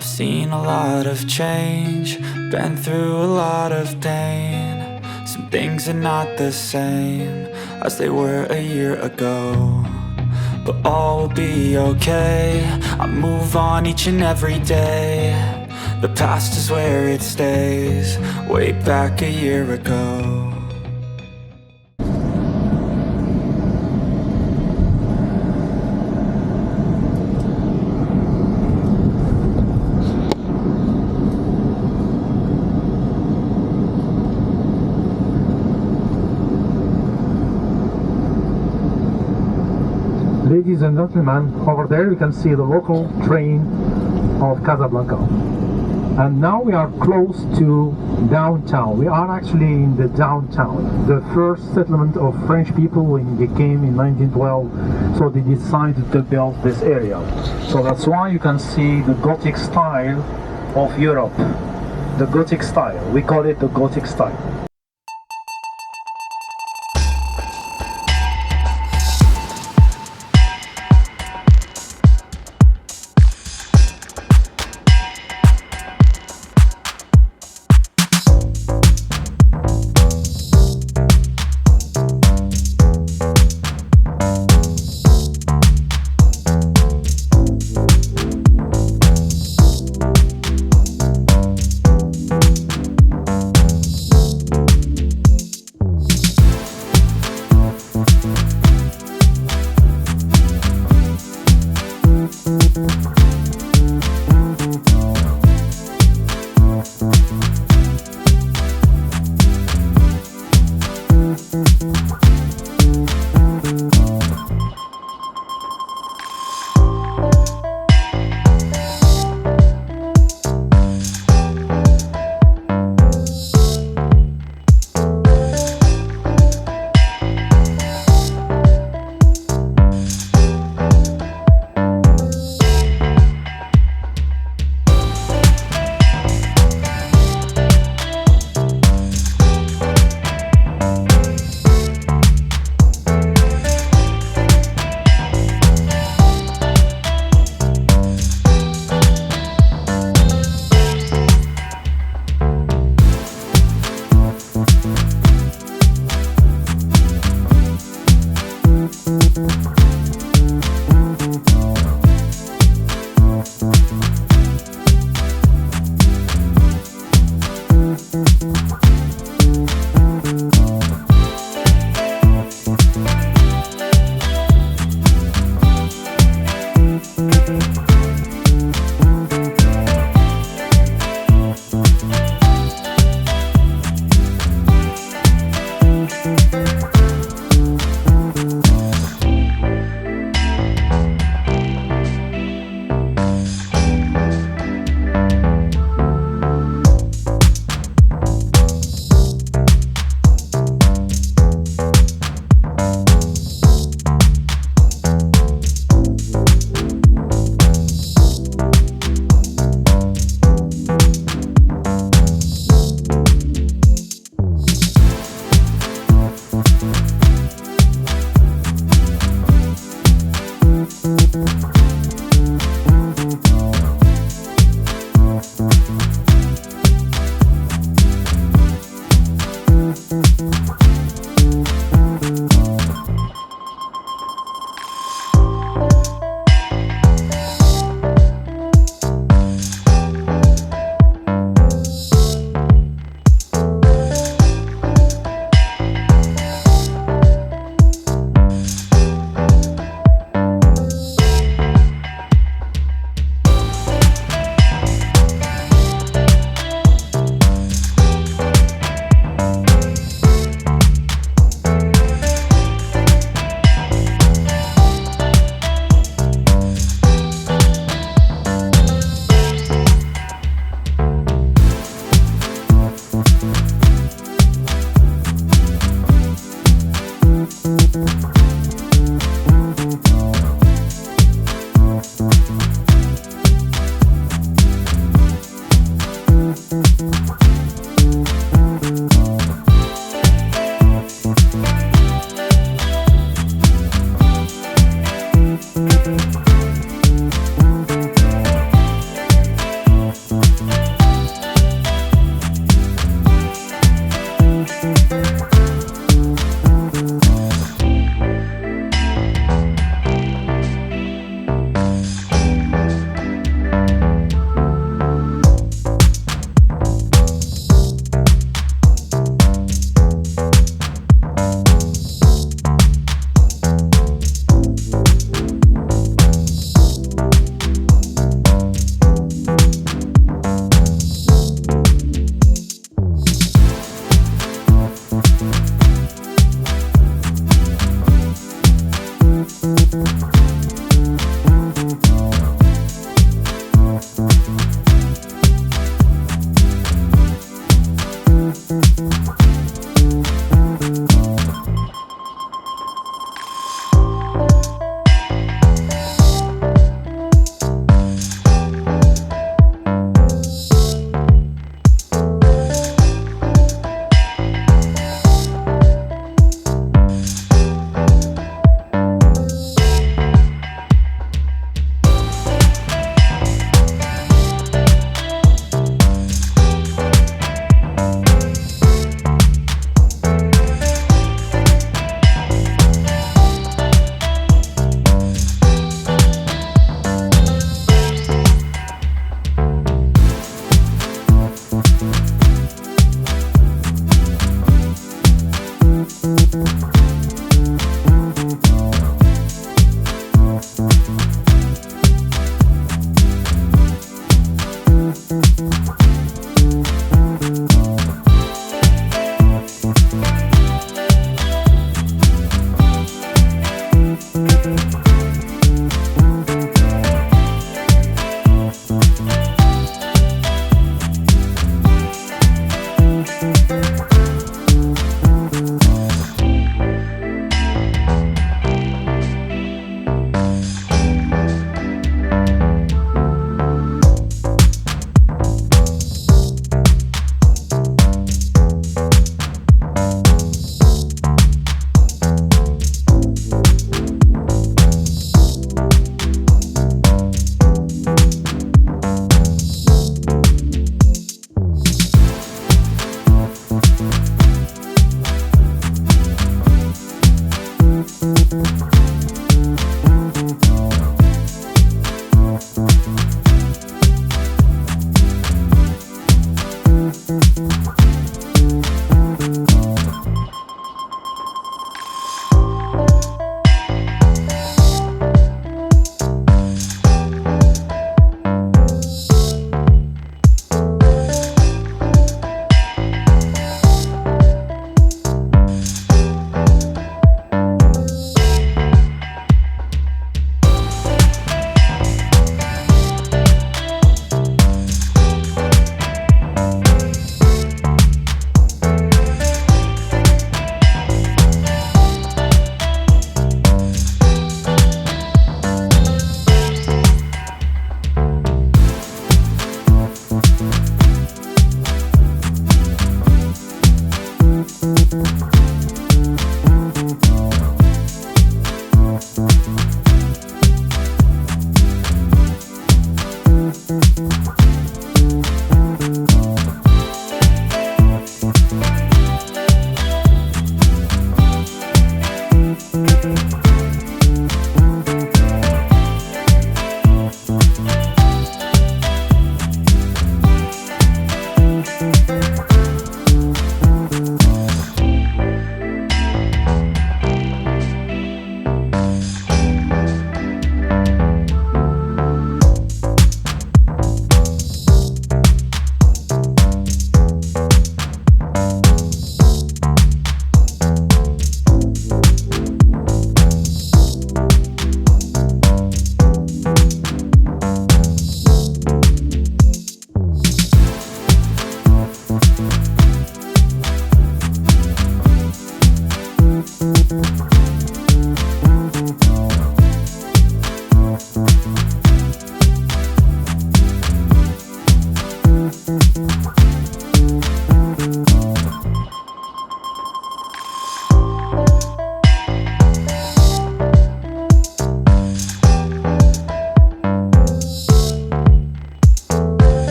I've seen a lot of change, been through a lot of pain. Some things are not the same as they were a year ago, but all will be okay. I move on each and every day. The past is where it stays, way back a year ago. Ladies and gentlemen, over there you can see the local train of Casablanca. And now we are close to downtown. We are actually in the downtown. The first settlement of French people when they came in 1912, so they decided to build this area. So that's why you can see the Gothic style of Europe. The Gothic style. We call it the Gothic style.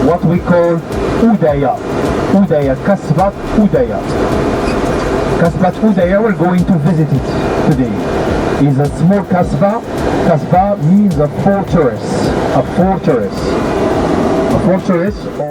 what we call Udaya. Udaya, Kasbat Udaya. Kasbat Udaya, we're going to visit it today. It's a small kasbah. Kasbah means a fortress. A fortress. A fortress.